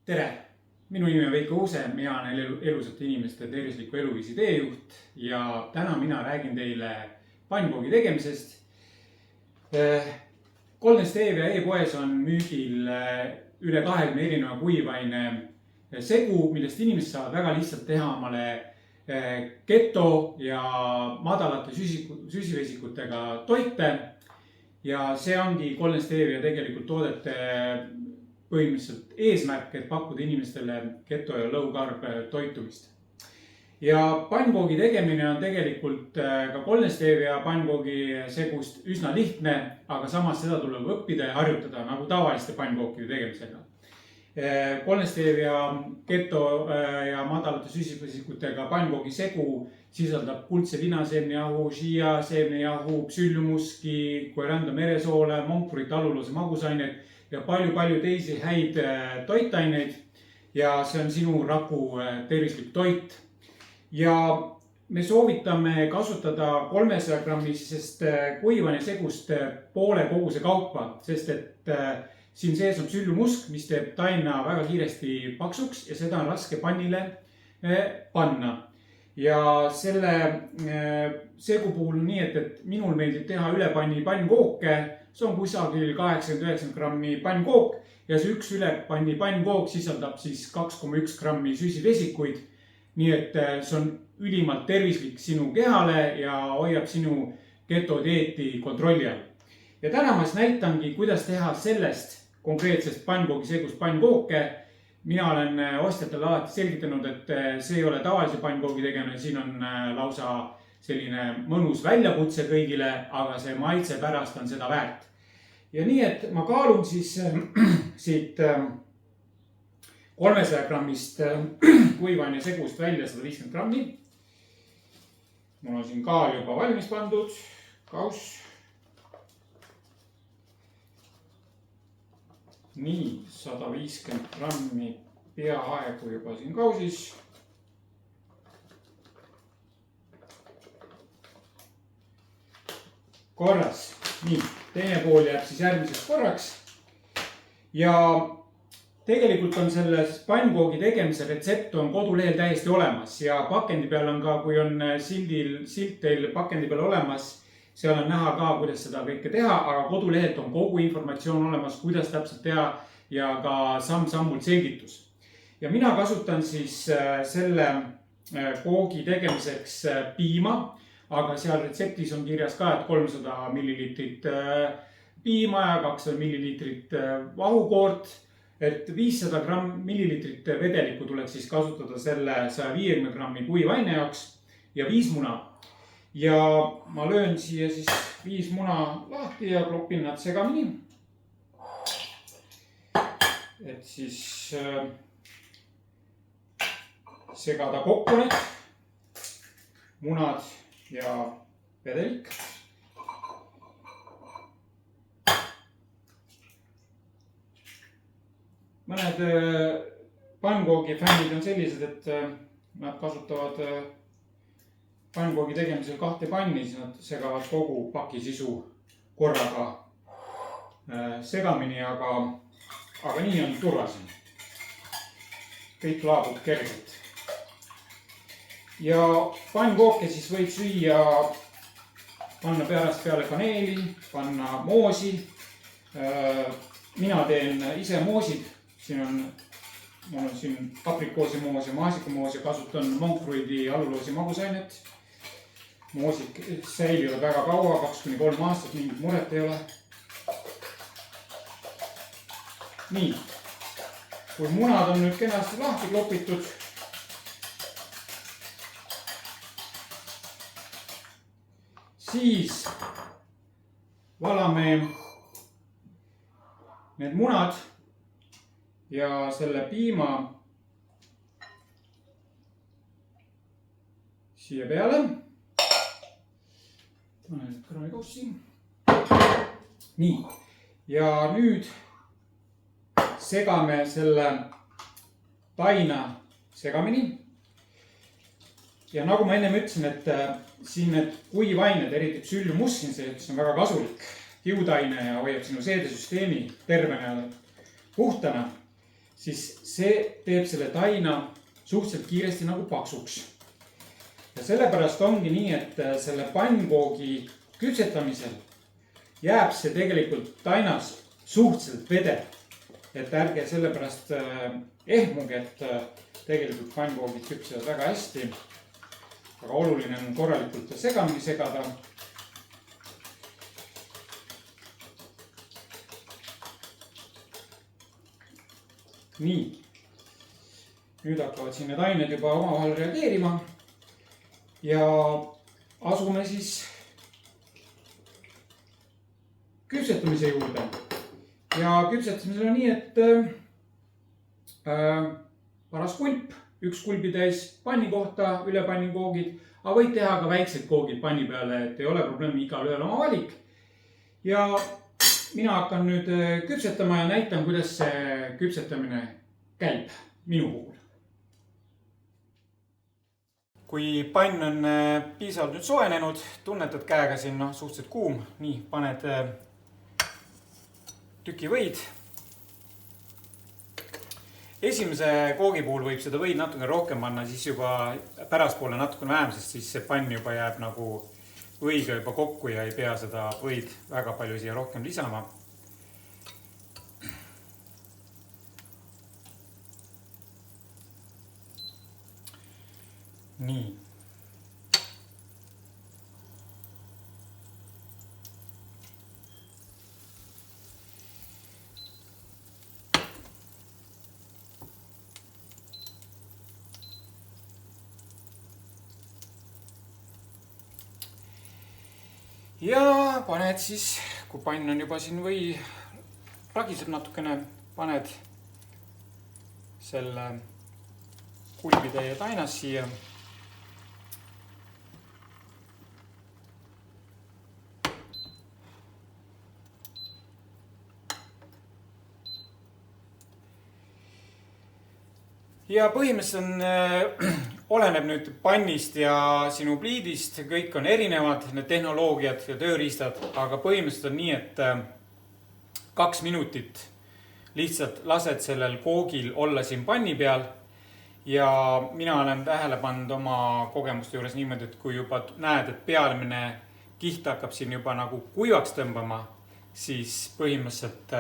Tere! Minu nimi on Veiko Uuse, mina olen elusate inimeste tervisliku eluviisi teejuht ja täna mina räägin teile pannkoogi tegemisest. Golden Stevia e-poes on müügil üle 20 erineva kuivaine segu, millest inimesed saavad väga lihtsalt teha omale keto ja madalate süsivesikutega toite. Ja see ongi Golden Stevia tegelikult toodete põhimõtteliselt eesmärk, et pakkuda inimestele keto ja low carb toitumist. Ja pannkoogi tegemine on tegelikult ka Golden Stevia pannkoogi segust üsna lihtne, aga samas seda tuleb õppida ja harjutada nagu tavaliste pannkookide tegemisega. Golden Stevia keto ja madalate süsivesikutega pannkoogi segu sisaldab kuldse linaseemnejahu, shia seemnejahu, psüllumuski, koeranda meresoole, monkurit, allulose magusaineid ja palju teisi häid toitaineid. Ja see on sinu raku tervislik toit. Ja me soovitame kasutada 300 grammisest kuivane segust poole koguse kaupa, sest et siin sees on psüllumusk, mis teeb taina väga kiiresti paksuks ja seda on raske pannile panna. Ja selle segu puhul on nii, et minul meeldib teha üle panni pannkooke. See on kusagil 80-90 grammi pannkook ja see üks üle panni pannkook sisaldab siis 2,1 grammi süsivesikuid. Nii et see on ülimalt tervislik sinu kehale ja hoiab sinu ketodieeti kontrolli all. Ja täna ma näitangi, kuidas teha sellest konkreetsest pannkoogi segust pannkooke. Mina olen ostjatele alati selgitanud, et see ei ole tavalise pannkoogi tegemine, siin on lausa selline mõnus väljakutse kõigile, aga see maitse pärast on seda väärt. Ja nii, et ma kaalun siis siit 300 grammist kuivaine segust välja 150 grammi. Mul on siin kaal juba valmis pandud, kauss. Nii, 150 grammi peaaegu juba siin kausis. Korras. Nii, teine pool jääb siis järgmiseks korraks. Ja tegelikult on selles pannkoogi tegemise retsept on kodulehel täiesti olemas ja pakendi peal on ka, kui on silt teil pakendi peal olemas, seal on näha ka, kuidas seda kõike teha, aga kodulehelt on kogu informatsioon olemas, kuidas täpselt teha ja ka samm-sammult selgitus. Ja mina kasutan siis selle koogi tegemiseks piima, aga seal retseptis on kirjas ka, et 300 millilitrit piima ja 200 millilitrit vahukoort, et 500 millilitrit vedelikku tuleks siis kasutada selle 150 grammi kuivaine jaoks ja 5 muna. Ja ma löön siia siis 5 muna lahti ja klopin nad segamini. Et siis segada kokku need munad ja vedelik. Mõned pannkoogi fännid on sellised, et nad kasutavad pannkoogi tegemisel 2 panni, siis nad segavad kogu paki sisu korraga segamini, aga nii on turvalisem. Kõik laabub kergelt. Ja pannkooke siis võib süüa, panna pärast peale kaneeli, panna moosi. Mina teen ise moosid. Mul on siin aprikoosimoos ja maasikamoos ja kasutan Monkfruidi alluloosi magusainet. Moosid säilivad väga kaua, 2-3 aastat, mingit muret ei ole. Nii, kui munad on nüüd kenasti lahti klopitud, siis valame need munad ja selle piima siia peale. Panen kraanikaussi. Nii, ja nüüd segame selle taina segamini. Ja nagu ma ennem ütlesin, et siin need kuivained, eriti psüllumusk, see on väga kasulik kiudaine ja hoiab sinu seedesüsteemi tervena ja puhtana. siis see teeb selle taina suhteliselt kiiresti nagu paksuks. Ja sellepärast ongi nii, et selle pannkoogi küpsetamisel jääb see tegelikult tainas suhteliselt vede. Et ärge sellepärast ehmuge, et tegelikult pannkoogid küpsevad väga hästi. Aga oluline on korralikult segamini segada. Nii. Nüüd hakkavad siin need ained juba omavahel reageerima. Ja asume siis küpsetamise juurde. Ja küpsetamisel on nii, et paras kulp, üks kulbitäis panni kohta, üle panni koogid, aga võid teha ka väiksed koogid panni peale, et ei ole probleemi, igal ühel oma valik. Ja mina hakkan nüüd küpsetama ja näitan, kuidas see küpsetamine käib minu puhul. Kui pann on piisavalt nüüd soojenenud, tunnetad käega siin suhteliselt kuum, nii paned tüki võid. Esimese koogi puhul võib seda võid natuke rohkem panna, siis juba pärastpoole natuke vähem, sest siis see pann juba jääb nagu võiga juba kokku ja ei pea seda võid väga palju siia rohkem lisama. Nii. Ja paned siis, kui pann on juba siin või ragiseb natukene, paned selle kulbitäie tainas siia. Ja põhimõtteliselt oleneb nüüd pannist ja sinu pliidist, kõik on erinevad, need tehnoloogiad ja tööriistad, aga põhimõtteliselt on nii, et 2 minutit lihtsalt lased sellel koogil olla siin panni peal. Ja mina olen tähele pannud oma kogemuste juures niimoodi, et kui juba näed, et pealemine kiht hakkab siin juba nagu kuivaks tõmbama, siis põhimõtteliselt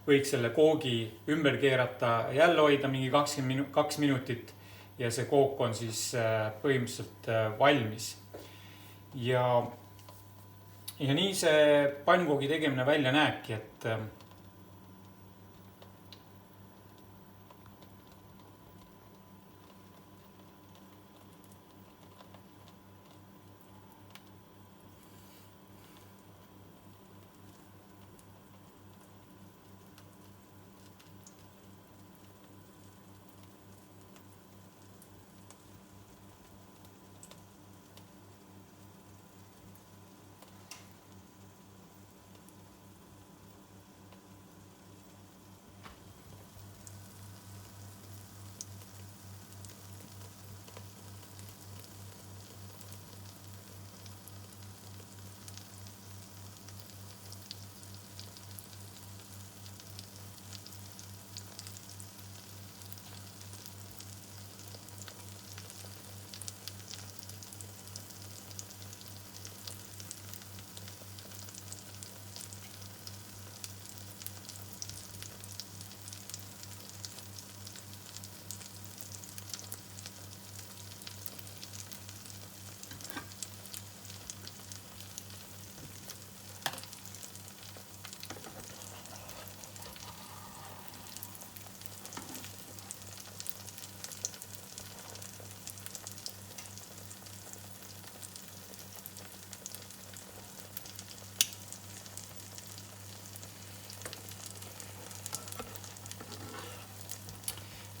võiks selle koogi ümber keerata, jälle hoida mingi 2 minutit ja see kook on siis põhimõtteliselt valmis. Ja nii see pannkoogi tegemine välja näebki, et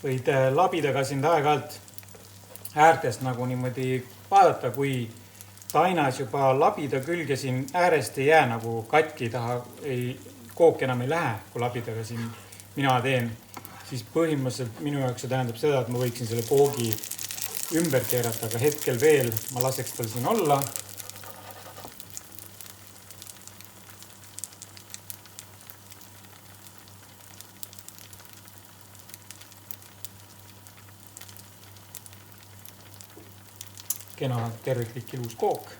võid labidaga siin aeg-ajalt äärtest nagu niimoodi vaadata, kui tainas juba labida külge siin äärest ei jää nagu katki taha, kook enam ei lähe, kui labidaga siin mina teen, siis põhimõtteliselt minu jaoks see tähendab seda, et ma võiksin selle koogi ümber keerata, aga hetkel veel ma laseks tal siin olla. kena terviklik ilus kook.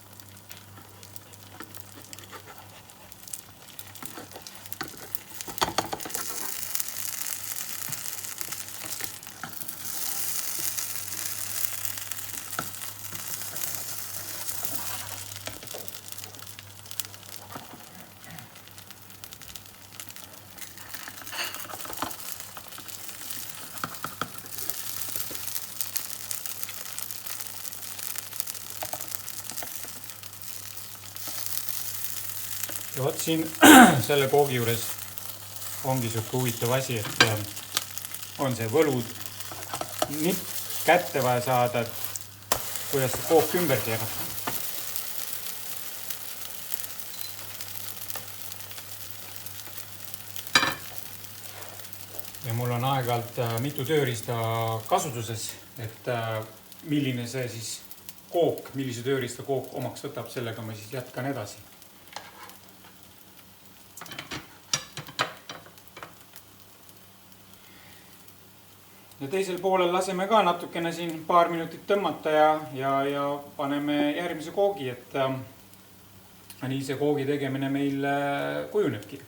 Ja vot siin selle koogi juures ongi siuke huvitav asi, et on see võlud nipp kätte vaja saada, et kuidas see kook ümber keerata. Ja mul on aeg-ajalt mitu tööriista kasutuses, et milline see siis kook, millise tööriista kook omaks võtab, sellega ma siis jätkan edasi. Ja teisel poolel laseme ka natukene siin paar minutit tõmmata ja paneme järgmise koogi, et nii see koogi tegemine meil kujunebki.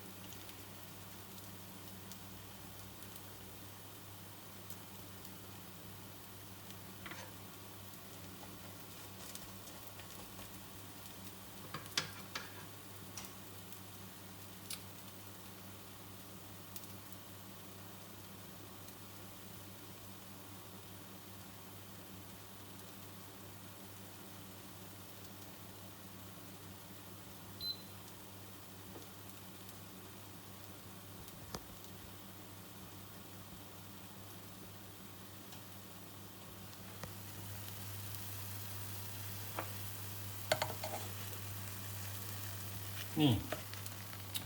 Nii,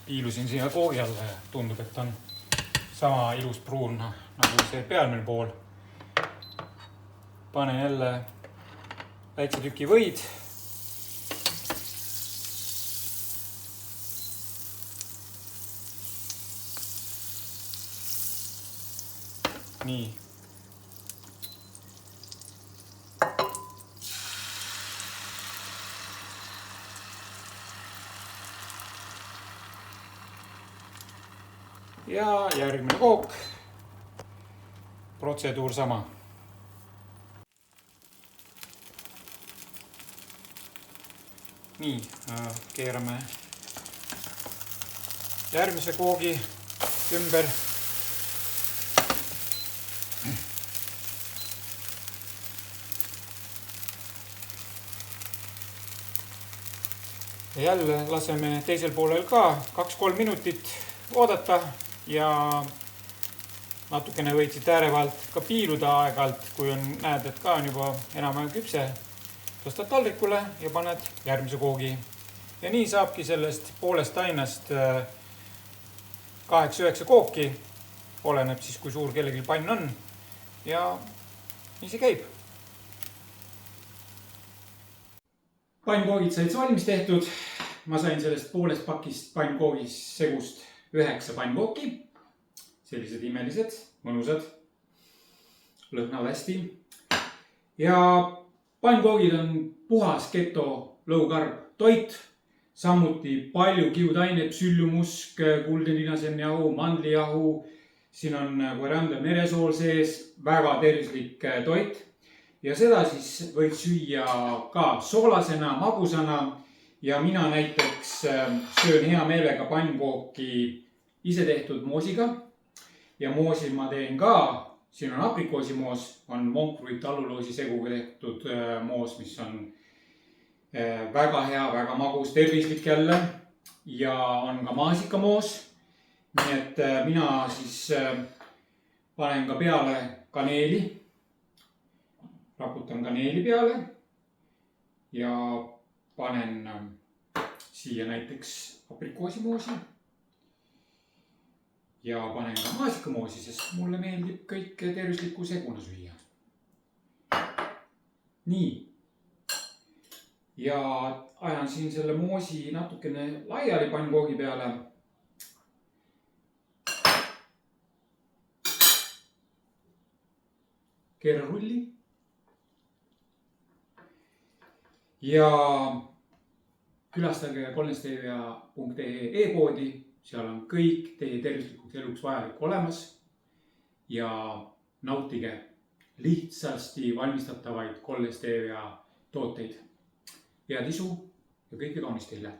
piilusin siia koogi alla ja tundub, et on sama ilus pruun nagu see pealmine pool. Panen jälle väikse tüki võid. Nii. Ja järgmine kook. Protseduur sama. Nii, keerame järgmise koogi ümber. Ja jälle laseme teisel poolel ka 2-3 minutit oodata ja natukene võid siit ääre vahelt ka piiluda aeg-ajalt, kui näed, et ka on juba enam-vähem küpse. Tõstad taldrikule ja paned järgmise koogi. Ja nii saabki sellest poolest tainast 8-9 kooki. Oleneb siis, kui suur kellelgi pann on. Ja nii see käib. Pannkoogid said valmis tehtud. Ma sain sellest poolest pakist pannkoogis segust 9 pannkooki. Sellised imelised, mõnusad, lõhnavad hästi. Ja pannkoogid on puhas keto low-carb toit. Samuti palju kiudainet, süllumusk, kuldlinnaseemnejahu, mandlijahu. Siin on koriander, meresool sees, väga tervislik toit. Ja seda siis võid süüa ka soolasena, magusana. Ja mina näiteks söön hea meelega pannkooki ise tehtud moosiga. Ja moosi ma teen ka, siin on aprikoosimoos, on Monk-Fruit alluloosi seguga tehtud moos, mis on väga hea, väga magus, tervislik jälle. Ja on ka maasikamoos. Nii et mina siis panen ka peale kaneeli. Raputan kaneeli peale. Ja panen siia näiteks aprikoosimoosi. Ja panen ka maasikamoosi, sest mulle meeldib kõik tervislikku seguna süüa. Nii. Ja ajan siin selle moosi natukene laiali pannkoogi peale. Keeran rulli. ja külastage goldenstevia.ee e-poodi, seal on kõik teie tervislikuks eluks vajalik olemas ja nautige lihtsasti valmistatavaid goldenstevia tooteid. Head isu ja kõike kaunist teile!